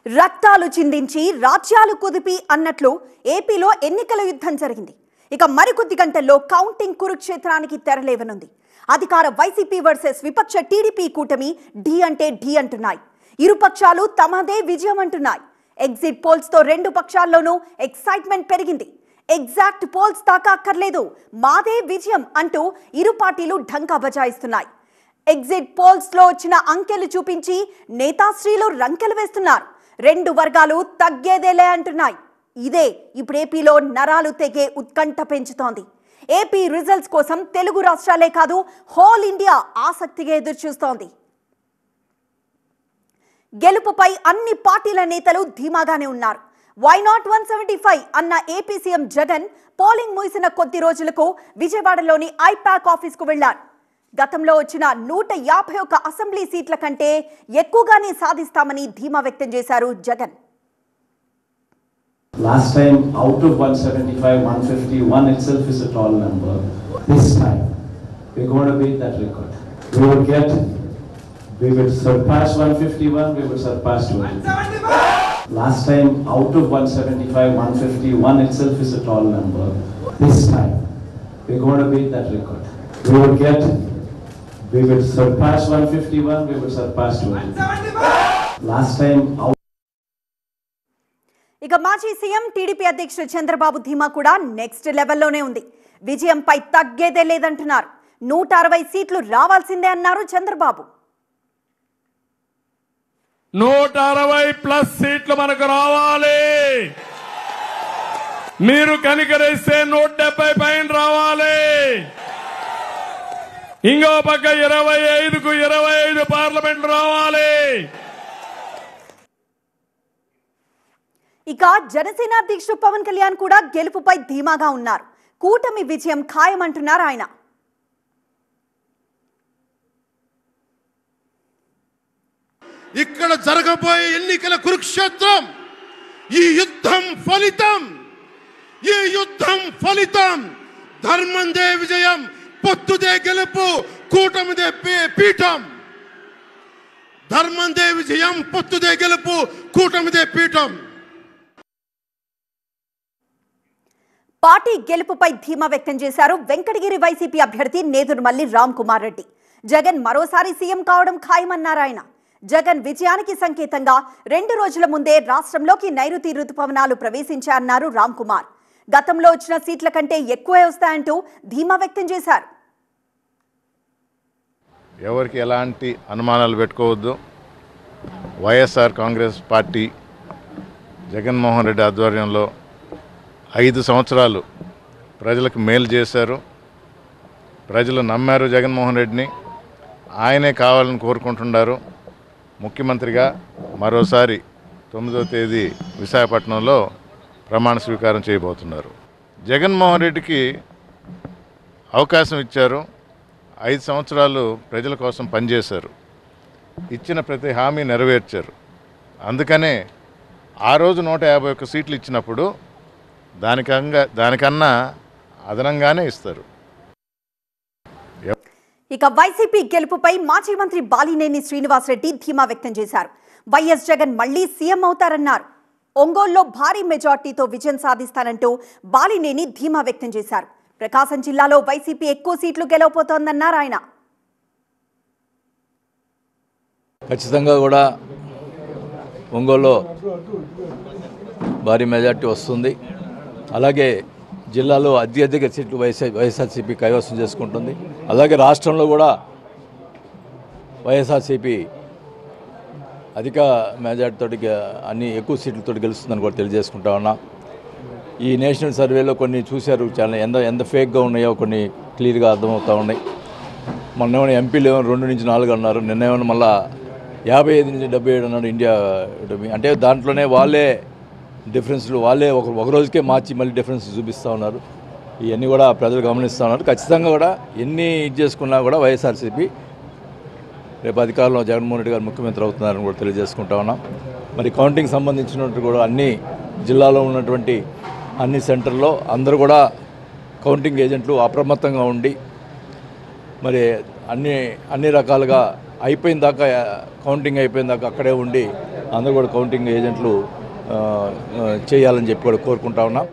రక్తాలు చిందించి రాజ్యాలు కుదిపి అన్నట్లు ఏపీలో ఎన్నికల యుద్ధం జరిగింది. ఇక మరికొద్ది గంటల్లో కౌంటింగ్ కురుక్షేత్రానికి తెరలేవనుంది. అధికార వైసీపీ వర్సెస్ విపక్ష టీడీపీ కూటమి ఢీ అంటే ఢీ అంటున్నాయి. ఇరు పక్షాలు తమదే విజయం అంటున్నాయి. ఎగ్జిట్ పోల్స్ తో రెండు పక్షాల్లోనూ ఎక్సైట్మెంట్ పెరిగింది. ఎగ్జాక్ట్ పోల్స్ దాకా అక్కర్లేదు, మాదే విజయం అంటూ ఇరు పార్టీలు ఢంకా బజాయిస్తున్నాయి. ఎగ్జిట్ పోల్స్ లో వచ్చిన అంకెలు చూపించి నేతాశ్రీలు రంకెలు వేస్తున్నారు. రెండు వర్గాలు తగ్గేదేలే అంటున్నాయి. ఇదే ఇప్పుడు ఏపీలో నరాలు తెగే ఉత్కంఠ పెంచుతోంది. ఏపీ రిజల్ట్స్ కోసం తెలుగు రాష్ట్రాలే కాదు, హోల్ ఇండియా ఆసక్తిగా ఎదురుచూస్తోంది. గెలుపుపై అన్ని పార్టీల నేతలు ధీమాగానే ఉన్నారు. వై నాట్ 175 అన్న ఏపీ సీఎం జగన్ పోలింగ్ ముగిసిన కొద్ది రోజులకు విజయవాడలోని ఐపాక్ ఆఫీస్ కు వెళ్లారు. గతంలో వచ్చిన 151 అసెంబ్లీ సీట్ల కంటే ఎక్కువగానే సాధిస్తామని ధీమా వ్యక్తం చేశారు Jagan. Last time out of 175, 151 itself is a tall number. This time we're going to beat that record. We will surpass 151, we will surpass 200. Last time out of 175, 151 itself is a tall number. This time we're going to beat that record. We will surpass 151, we will surpass 200. Last time out. ఇక మాజీ CM TDP అధ్యక్షుడు చంద్రబాబు ధీమా కూడా next లెవెల్లోనే ఉంది. విజయంపై తగ్గేదే లేదంటున్నారు. 160 సీట్లు రావాల్సిందే అన్నారు చంద్రబాబు. 160+ సీట్లు మనకు రావాలి. మీరు కనికరిస్తే 170 పైన రావాలి. ఇంకో పక్క 25కు 25 పార్లమెంట్లు రావాలి. ఇక జనసేన అధ్యక్షుడు పవన్ కళ్యాణ్ కూడా గెలుపుపై ధీమాగా ఉన్నారు. కూటమి విజయం ఖాయమంటున్నారు ఆయన. ఇక్కడ జరగబోయే ఎన్నికల కురుక్షేత్రం, ఈ యుద్ధం ఫలితం ధర్మందే విజయం, పొత్తుదే గెలుపు, కూటమిదే పీఠం. ధర్మందే విజయం, పొత్తుదే గెలుపు, కూటమిదే పీఠం. పార్టీ గెలుపుపై ధీమా వ్యక్తం చేశారు వెంకటగిరి వైసీపీ అభ్యర్థి నేదురుమల్లి రామ్ కుమార్ రెడ్డి. జగన్ మరోసారి సీఎం కావడం ఖాయమన్నారు ఆయన. జగన్ విజయానికి సంకేతంగా 2 రోజుల ముందే రాష్ట్రంలోకి నైరుతి రుతుపవనాలు ప్రవేశించారన్నారు రామ్ కుమార్. గతంలో వచ్చిన సీట్ల కంటే ఎక్కువే వస్తాయంటూ ధీమా వ్యక్తం చేశారు. ఎవరికి ఎలాంటి అనుమానాలు పెట్టుకోవద్దు. వైఎస్ఆర్ కాంగ్రెస్ పార్టీ జగన్మోహన్ రెడ్డి ఆధ్వర్యంలో 5 సంవత్సరాలు ప్రజలకు మేలు చేశారు. ప్రజలు నమ్మారు జగన్మోహన్ రెడ్డిని. ఆయనే కావాలని కోరుకుంటున్నారు. ముఖ్యమంత్రిగా మరోసారి 9వ తేదీ విశాఖపట్నంలో ప్రమాణ స్వీకారం చేయబోతున్నారు. జగన్మోహన్ రెడ్డికి అవకాశం ఇచ్చారు. 5 సంవత్సరాలు ప్రజల కోసం పనిచేశారు. ఇచ్చిన ప్రతి హామీ నెరవేర్చారు. అందుకనే ఆ రోజు 151 సీట్లు ఇచ్చినప్పుడు దానికన్నా అదనంగానే ఇస్తారు. ఇక వైసీపీ గెలుపుపై మాజీ మంత్రి బాలినేని శ్రీనివాసరెడ్డి ధీమా వ్యక్తం చేశారు. వైఎస్ జగన్ మళ్లీ సీఎం అవుతారన్నారు. ఒంగోలులో భారీ మెజార్టీతో విజయం సాధిస్తారంటూ బాలినేని ధీమా వ్యక్తం చేశారు. ప్రకాశం జిల్లాలో వైసీపీ ఎక్కువ సీట్లు గెలవబోతోందన్నారు ఆయన. ఖచ్చితంగా కూడా ఒంగోలులో భారీ మెజార్టీ వస్తుంది. అలాగే జిల్లాలో అత్యధిక సీట్లు వైఎస్ఆర్సీపీ కైవసం చేసుకుంటుంది. అలాగే రాష్ట్రంలో కూడా వైఎస్ఆర్సీపీ అధిక మెజార్టీతో అన్ని ఎక్కువ సీట్లతో గెలుస్తుందని కూడా తెలియజేసుకుంటా ఉన్నా. ఈ నేషనల్ సర్వేలో కొన్ని చూశారు, చాలా ఎంత ఫేక్గా ఉన్నాయో కొన్ని క్లియర్గా అర్థమవుతూ ఉన్నాయి. మొన్న ఎంపీలు 2 నుంచి 4 అన్నారు, నిన్న మళ్ళీ 55 నుంచి 77 అన్నాడు ఇండియా. అంటే దాంట్లోనే వాళ్ళే డిఫరెన్స్లు ఒక రోజుకే మార్చి మళ్ళీ డిఫరెన్స్ చూపిస్తూ ఉన్నారు. ఇవన్నీ కూడా ప్రజలు గమనిస్తూ ఉన్నారు. ఖచ్చితంగా కూడా ఎన్ని చేసుకున్నా కూడా వైఎస్ఆర్సీపీ రేపు అధికారంలో జగన్మోహన్ రెడ్డి గారు ముఖ్యమంత్రి అవుతున్నారని కూడా తెలియజేసుకుంటా ఉన్నాం. మరి కౌంటింగ్ సంబంధించినట్టు కూడా అన్ని జిల్లాలో ఉన్నటువంటి అన్ని సెంటర్లో అందరూ కూడా కౌంటింగ్ ఏజెంట్లు అప్రమత్తంగా ఉండి మరి అన్ని రకాలుగా కౌంటింగ్ అయిపోయిన దాకా అక్కడే ఉండి అందరూ కూడా కౌంటింగ్ ఏజెంట్లు చేయాలని చెప్పి కూడా కోరుకుంటా ఉన్నా.